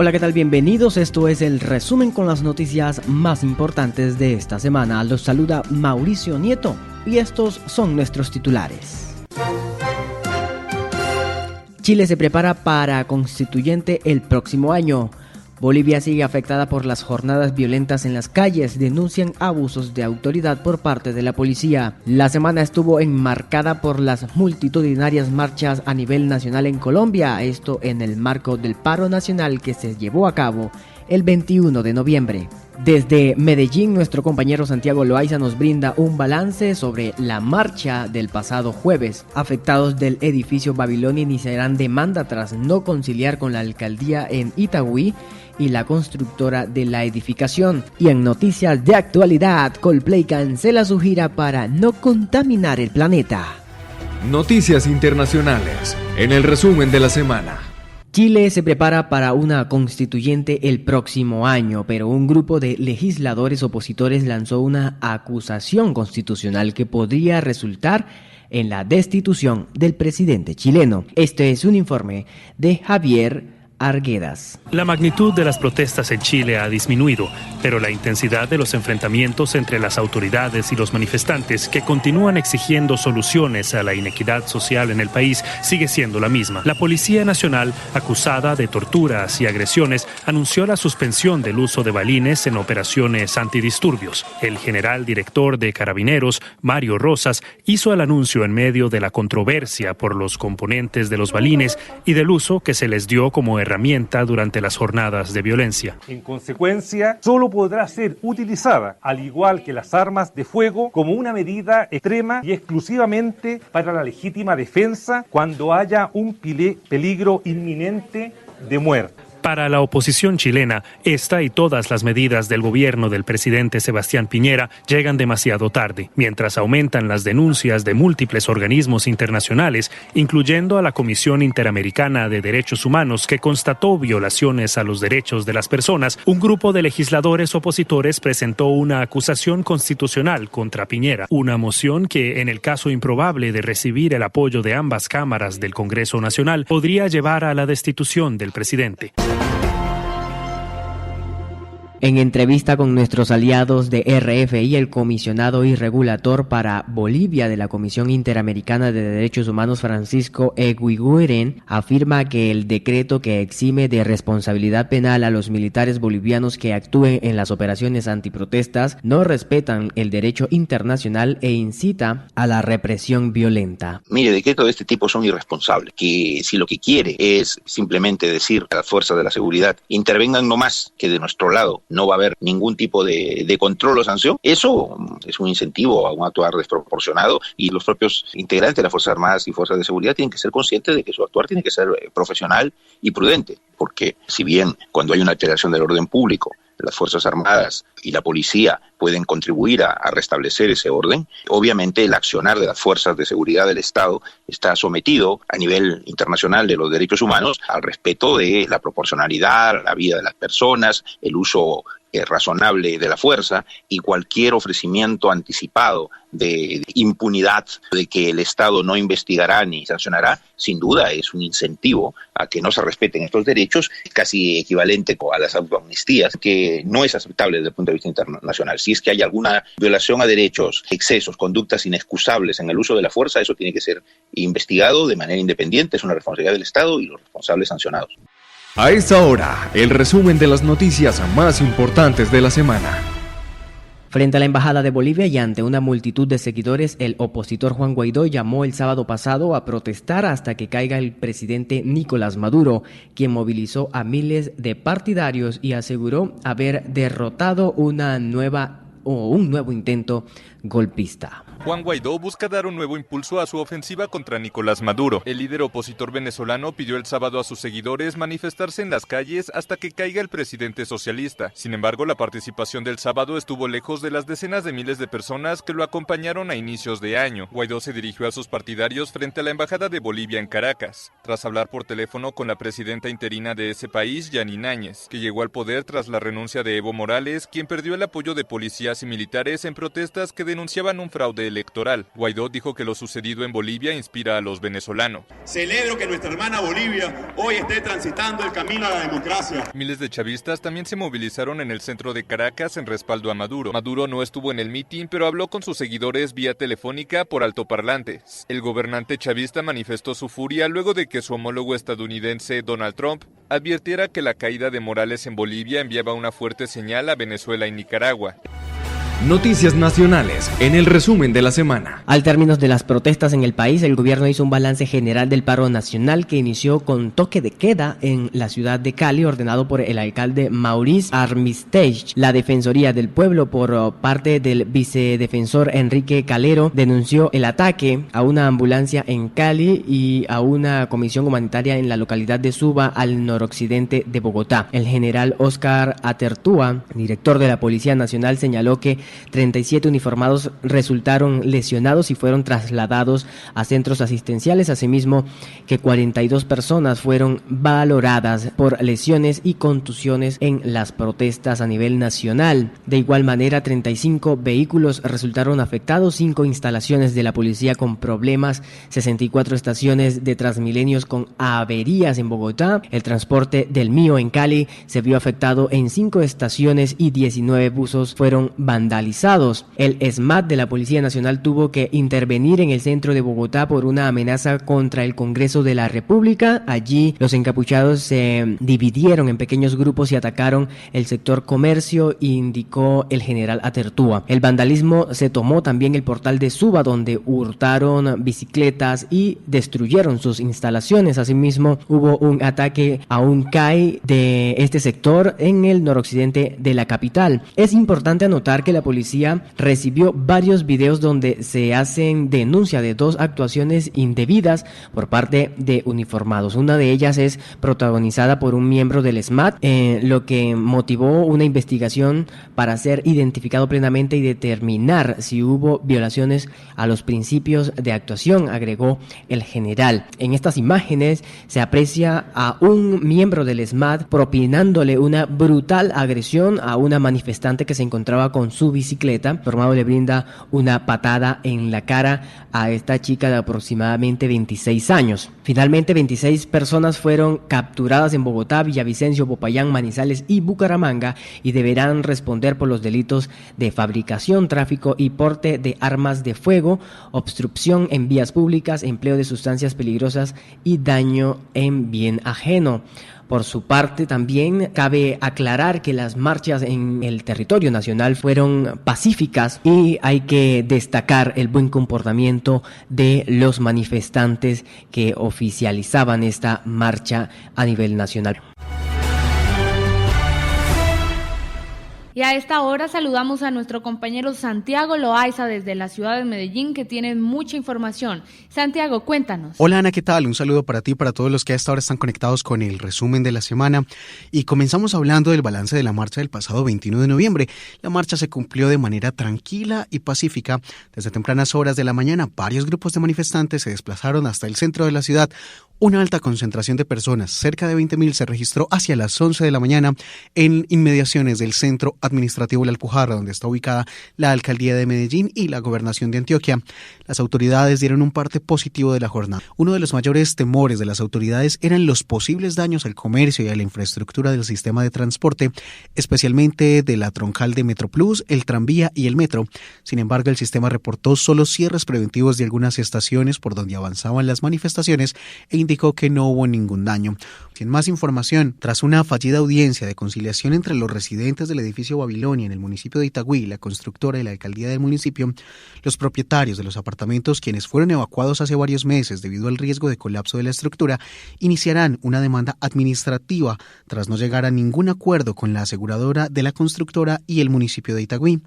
Hola, ¿qué tal? Bienvenidos. Esto es el resumen con las noticias más importantes de esta semana. Los saluda Mauricio Nieto y estos son nuestros titulares. Chile se prepara para constituyente el próximo año. Bolivia sigue afectada por las jornadas violentas en las calles, denuncian abusos de autoridad por parte de la policía. La semana estuvo enmarcada por las multitudinarias marchas a nivel nacional en Colombia, esto en el marco del paro nacional que se llevó a cabo el 21 de noviembre. Desde Medellín, nuestro compañero Santiago Loaiza nos brinda un balance sobre la marcha del pasado jueves. Afectados del edificio Babilonia iniciarán demanda tras no conciliar con la alcaldía en Itagüí y la constructora de la edificación. Y en noticias de actualidad, Coldplay cancela su gira para no contaminar el planeta. Noticias internacionales, en el resumen de la semana. Chile se prepara para una constituyente el próximo año, pero un grupo de legisladores opositores lanzó una acusación constitucional que podría resultar en la destitución del presidente chileno. Este es un informe de Javier Arguedas. La magnitud de las protestas en Chile ha disminuido, pero la intensidad de los enfrentamientos entre las autoridades y los manifestantes que continúan exigiendo soluciones a la inequidad social en el país sigue siendo la misma. La Policía Nacional, acusada de torturas y agresiones, anunció la suspensión del uso de balines en operaciones antidisturbios. El general director de Carabineros, Mario Rosas, hizo el anuncio en medio de la controversia por los componentes de los balines y del uso que se les dio como herramienta durante las jornadas de violencia. En consecuencia, solo podrá ser utilizada, al igual que las armas de fuego, como una medida extrema y exclusivamente para la legítima defensa cuando haya un peligro inminente de muerte. Para la oposición chilena, esta y todas las medidas del gobierno del presidente Sebastián Piñera llegan demasiado tarde, mientras aumentan las denuncias de múltiples organismos internacionales, incluyendo a la Comisión Interamericana de Derechos Humanos, que constató violaciones a los derechos de las personas. Un grupo de legisladores opositores presentó una acusación constitucional contra Piñera, una moción que, en el caso improbable de recibir el apoyo de ambas cámaras del Congreso Nacional, podría llevar a la destitución del presidente. En entrevista con nuestros aliados de RFI, el comisionado y regulador para Bolivia de la Comisión Interamericana de Derechos Humanos, Francisco Eguiguren, afirma que el decreto que exime de responsabilidad penal a los militares bolivianos que actúen en las operaciones antiprotestas no respetan el derecho internacional e incita a la represión violenta. Mire, decretos de este tipo son irresponsables, que si lo que quiere es simplemente decir a las fuerzas de la seguridad intervengan no más, que de nuestro lado no va a haber ningún tipo de control o sanción, eso es un incentivo a un actuar desproporcionado, y los propios integrantes de las Fuerzas Armadas y Fuerzas de Seguridad tienen que ser conscientes de que su actuar tiene que ser profesional y prudente, porque si bien cuando hay una alteración del orden público, las Fuerzas Armadas y la policía pueden contribuir a restablecer ese orden, obviamente el accionar de las fuerzas de seguridad del Estado está sometido a nivel internacional de los derechos humanos al respeto de la proporcionalidad, la vida de las personas, el uso razonable de la fuerza, y cualquier ofrecimiento anticipado de impunidad, de que el Estado no investigará ni sancionará, sin duda es un incentivo a que no se respeten estos derechos, casi equivalente a las autoamnistías, que no es aceptable desde el punto de vista internacional. Si es que hay alguna violación a derechos, excesos, conductas inexcusables en el uso de la fuerza, eso tiene que ser investigado de manera independiente, es una responsabilidad del Estado y los responsables sancionados. A esta hora, el resumen de las noticias más importantes de la semana. Frente a la Embajada de Bolivia y ante una multitud de seguidores, el opositor Juan Guaidó llamó el sábado pasado a protestar hasta que caiga el presidente Nicolás Maduro, quien movilizó a miles de partidarios y aseguró haber derrotado un nuevo intento golpista. Juan Guaidó busca dar un nuevo impulso a su ofensiva contra Nicolás Maduro. El líder opositor venezolano pidió el sábado a sus seguidores manifestarse en las calles hasta que caiga el presidente socialista. Sin embargo, la participación del sábado estuvo lejos de las decenas de miles de personas que lo acompañaron a inicios de año. Guaidó se dirigió a sus partidarios frente a la Embajada de Bolivia en Caracas, tras hablar por teléfono con la presidenta interina de ese país, Yanine Áñez, que llegó al poder tras la renuncia de Evo Morales, quien perdió el apoyo de policías y militares en protestas que denunciaban un fraude electoral. Guaidó dijo que lo sucedido en Bolivia inspira a los venezolanos. Celebro que nuestra hermana Bolivia hoy esté transitando el camino a la democracia. Miles de chavistas también se movilizaron en el centro de Caracas en respaldo a Maduro. Maduro no estuvo en el mitin, pero habló con sus seguidores vía telefónica por altoparlantes. El gobernante chavista manifestó su furia luego de que su homólogo estadounidense Donald Trump advirtiera que la caída de Morales en Bolivia enviaba una fuerte señal a Venezuela y Nicaragua. Noticias nacionales en el resumen de la semana. Al término de las protestas en el país, el gobierno hizo un balance general del paro nacional que inició con toque de queda en la ciudad de Cali, ordenado por el alcalde Maurice Armitage. La Defensoría del Pueblo, por parte del vicedefensor Enrique Calero, denunció el ataque a una ambulancia en Cali y a una comisión humanitaria en la localidad de Suba, al noroccidente de Bogotá. El general Oscar Atertúa, director de la Policía Nacional, señaló que 37 uniformados resultaron lesionados y fueron trasladados a centros asistenciales, asimismo que 42 personas fueron valoradas por lesiones y contusiones en las protestas a nivel nacional. De igual manera, 35 vehículos resultaron afectados, 5 instalaciones de la policía con problemas, 64 estaciones de Transmilenios con averías en Bogotá. El transporte del Mío en Cali se vio afectado en 5 estaciones y 19 buses fueron vandalizados. El SMAT de la Policía Nacional tuvo que intervenir en el centro de Bogotá por una amenaza contra el Congreso de la República. Allí los encapuchados se dividieron en pequeños grupos y atacaron el sector comercio, indicó el general Atertúa. El vandalismo se tomó también el portal de Suba, donde hurtaron bicicletas y destruyeron sus instalaciones. Asimismo, hubo un ataque a un CAI de este sector en el noroccidente de la capital. Es importante anotar que la policía recibió varios videos donde se hacen denuncia de 2 actuaciones indebidas por parte de uniformados. Una de ellas es protagonizada por un miembro del SMAT, lo que motivó una investigación para ser identificado plenamente y determinar si hubo violaciones a los principios de actuación, agregó el general. En estas imágenes se aprecia a un miembro del SMAT propinándole una brutal agresión a una manifestante que se encontraba con su bicicleta. Informado le brinda una patada en la cara a esta chica de aproximadamente 26 años. Finalmente, 26 personas fueron capturadas en Bogotá, Villavicencio, Popayán, Manizales y Bucaramanga y deberán responder por los delitos de fabricación, tráfico y porte de armas de fuego, obstrucción en vías públicas, empleo de sustancias peligrosas y daño en bien ajeno. Por su parte, también cabe aclarar que las marchas en el territorio nacional fueron pacíficas y hay que destacar el buen comportamiento de los manifestantes que oficializaban esta marcha a nivel nacional. Y a esta hora saludamos a nuestro compañero Santiago Loaiza desde la ciudad de Medellín, que tiene mucha información. Santiago, cuéntanos. Hola Ana, ¿qué tal? Un saludo para ti y para todos los que a esta hora están conectados con el resumen de la semana. Y comenzamos hablando del balance de la marcha del pasado 21 de noviembre. La marcha se cumplió de manera tranquila y pacífica. Desde tempranas horas de la mañana, varios grupos de manifestantes se desplazaron hasta el centro de la ciudad. Una alta concentración de personas, cerca de 20.000, se registró hacia las 11 de la mañana en inmediaciones del centro administrativo La Alpujarra, donde está ubicada la alcaldía de Medellín y la gobernación de Antioquia. Las autoridades dieron un parte positivo de la jornada. Uno de los mayores temores de las autoridades eran los posibles daños al comercio y a la infraestructura del sistema de transporte, especialmente de la troncal de Metroplus, el tranvía y el metro. Sin embargo, el sistema reportó solo cierres preventivos de algunas estaciones por donde avanzaban las manifestaciones e indicó que no hubo ningún daño. Sin más información, tras una fallida audiencia de conciliación entre los residentes del edificio Babilonia en el municipio de Itagüí, la constructora y la alcaldía del municipio, los propietarios de los apartamentos, quienes fueron evacuados hace varios meses debido al riesgo de colapso de la estructura, iniciarán una demanda administrativa tras no llegar a ningún acuerdo con la aseguradora de la constructora y el municipio de Itagüí.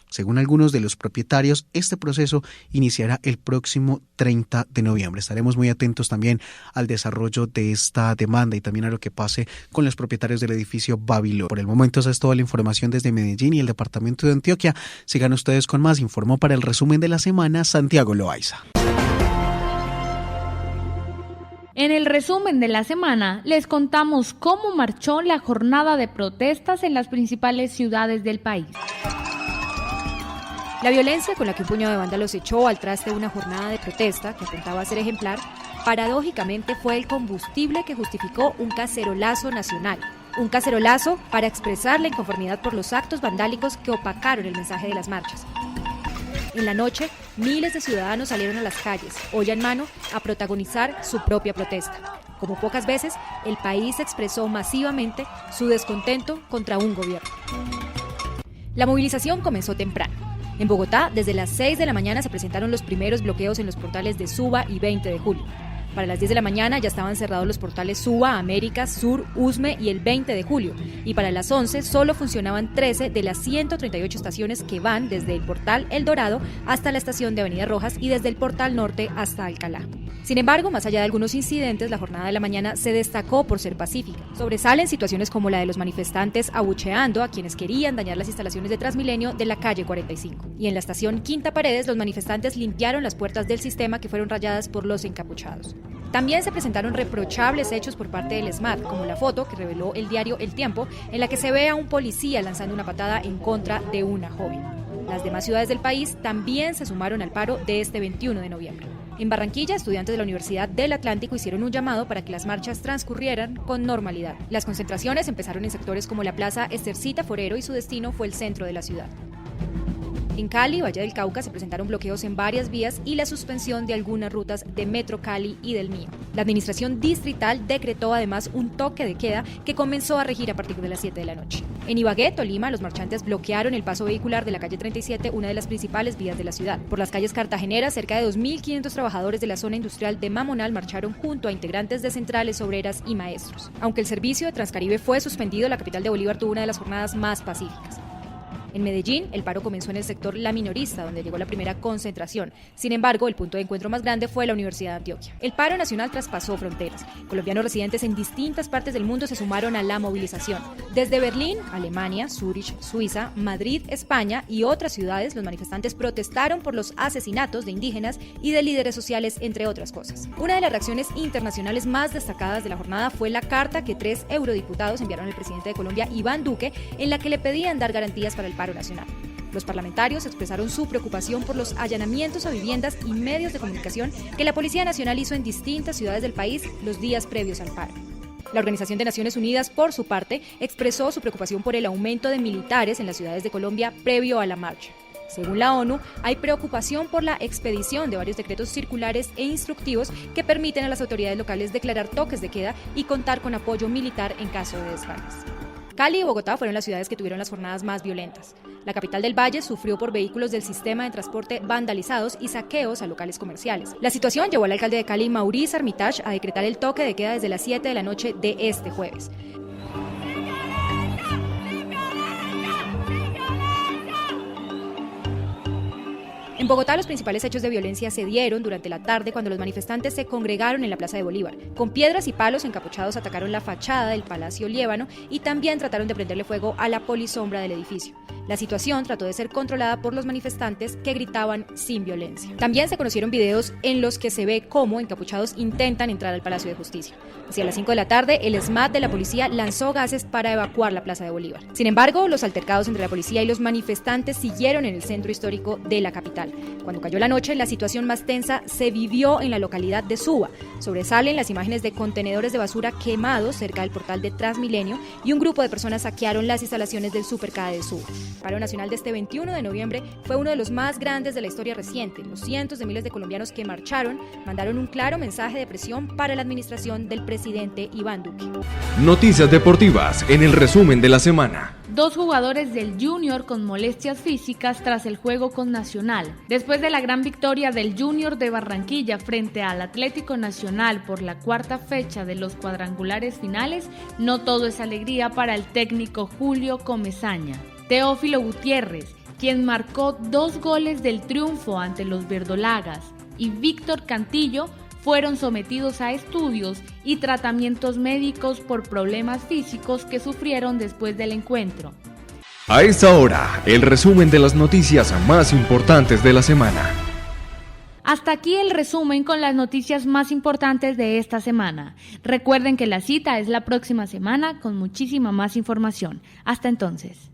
Según algunos de los propietarios, este proceso iniciará el próximo 30 de noviembre. Estaremos muy atentos también al desarrollo de esta demanda y también a lo que pase con los propietarios del edificio Babilonia. Por el momento esa es toda la información desde Medellín y el departamento de Antioquia. Sigan ustedes con más. Informó para el resumen de la semana Santiago Loaiza. En el resumen de la semana les contamos cómo marchó la jornada de protestas en las principales ciudades del país. La violencia con la que un puñado de vándalos echó al traste una jornada de protesta que apuntaba a ser ejemplar, paradójicamente fue el combustible que justificó un cacerolazo nacional. Un cacerolazo para expresar la inconformidad por los actos vandálicos que opacaron el mensaje de las marchas. En la noche, miles de ciudadanos salieron a las calles, olla en mano, a protagonizar su propia protesta. Como pocas veces, el país expresó masivamente su descontento contra un gobierno. La movilización comenzó temprano. En Bogotá, desde las 6 de la mañana se presentaron los primeros bloqueos en los portales de Suba y 20 de julio. Para las 10 de la mañana ya estaban cerrados los portales Suba, América, Sur, Usme y el 20 de julio. Y para las 11 solo funcionaban 13 de las 138 estaciones que van desde el portal El Dorado hasta la estación de Avenida Rojas y desde el portal Norte hasta Alcalá. Sin embargo, más allá de algunos incidentes, la jornada de la mañana se destacó por ser pacífica. Sobresalen situaciones como la de los manifestantes abucheando a quienes querían dañar las instalaciones de Transmilenio de la calle 45. Y en la estación Quinta Paredes, los manifestantes limpiaron las puertas del sistema que fueron rayadas por los encapuchados. También se presentaron reprochables hechos por parte del SMAT, como la foto que reveló el diario El Tiempo, en la que se ve a un policía lanzando una patada en contra de una joven. Las demás ciudades del país también se sumaron al paro de este 21 de noviembre. En Barranquilla, estudiantes de la Universidad del Atlántico hicieron un llamado para que las marchas transcurrieran con normalidad. Las concentraciones empezaron en sectores como la Plaza Estercita Forero y su destino fue el centro de la ciudad. En Cali, Valle del Cauca, se presentaron bloqueos en varias vías y la suspensión de algunas rutas de Metro Cali y del Mío. La administración distrital decretó además un toque de queda que comenzó a regir a partir de las 7 de la noche. En Ibagué, Tolima, los marchantes bloquearon el paso vehicular de la calle 37, una de las principales vías de la ciudad. Por las calles cartageneras, cerca de 2.500 trabajadores de la zona industrial de Mamonal marcharon junto a integrantes de centrales obreras y maestros. Aunque el servicio de Transcaribe fue suspendido, la capital de Bolívar tuvo una de las jornadas más pacíficas. En Medellín, el paro comenzó en el sector La Minorista, donde llegó la primera concentración. Sin embargo, el punto de encuentro más grande fue la Universidad de Antioquia. El paro nacional traspasó fronteras. Colombianos residentes en distintas partes del mundo se sumaron a la movilización. Desde Berlín, Alemania, Zúrich, Suiza, Madrid, España y otras ciudades, los manifestantes protestaron por los asesinatos de indígenas y de líderes sociales, entre otras cosas. Una de las reacciones internacionales más destacadas de la jornada fue la carta que 3 eurodiputados enviaron al presidente de Colombia, Iván Duque, en la que le pedían dar garantías para el paro nacional. Los parlamentarios expresaron su preocupación por los allanamientos a viviendas y medios de comunicación que la Policía Nacional hizo en distintas ciudades del país los días previos al paro. La Organización de Naciones Unidas, por su parte, expresó su preocupación por el aumento de militares en las ciudades de Colombia previo a la marcha. Según la ONU, hay preocupación por la expedición de varios decretos circulares e instructivos que permiten a las autoridades locales declarar toques de queda y contar con apoyo militar en caso de desmanes. Cali y Bogotá fueron las ciudades que tuvieron las jornadas más violentas. La capital del Valle sufrió por vehículos del sistema de transporte vandalizados y saqueos a locales comerciales. La situación llevó al alcalde de Cali, Maurice Armitage, a decretar el toque de queda desde las 7 de la noche de este jueves. En Bogotá, los principales hechos de violencia se dieron durante la tarde cuando los manifestantes se congregaron en la Plaza de Bolívar. Con piedras y palos encapuchados atacaron la fachada del Palacio Liébano y también trataron de prenderle fuego a la polisombra del edificio. La situación trató de ser controlada por los manifestantes que gritaban sin violencia. También se conocieron videos en los que se ve cómo encapuchados intentan entrar al Palacio de Justicia. Hacia las 5 de la tarde, el SMAT de la policía lanzó gases para evacuar la Plaza de Bolívar. Sin embargo, los altercados entre la policía y los manifestantes siguieron en el centro histórico de la capital. Cuando cayó la noche, la situación más tensa se vivió en la localidad de Suba. Sobresalen las imágenes de contenedores de basura quemados cerca del portal de Transmilenio y un grupo de personas saquearon las instalaciones del Supercade de Suba. El paro nacional de este 21 de noviembre fue uno de los más grandes de la historia reciente. Los cientos de miles de colombianos que marcharon mandaron un claro mensaje de presión para la administración del presidente Iván Duque. Noticias deportivas en el resumen de la semana. 2 jugadores del Junior con molestias físicas tras el juego con Nacional. Después de la gran victoria del Junior de Barranquilla frente al Atlético Nacional por la 4ª fecha de los cuadrangulares finales, no todo es alegría para el técnico Julio Comesaña. Teófilo Gutiérrez, quien marcó 2 goles del triunfo ante los verdolagas, y Víctor Cantillo fueron sometidos a estudios y tratamientos médicos por problemas físicos que sufrieron después del encuentro. A esta hora, el resumen de las noticias más importantes de la semana. Hasta aquí el resumen con las noticias más importantes de esta semana. Recuerden que la cita es la próxima semana con muchísima más información. Hasta entonces.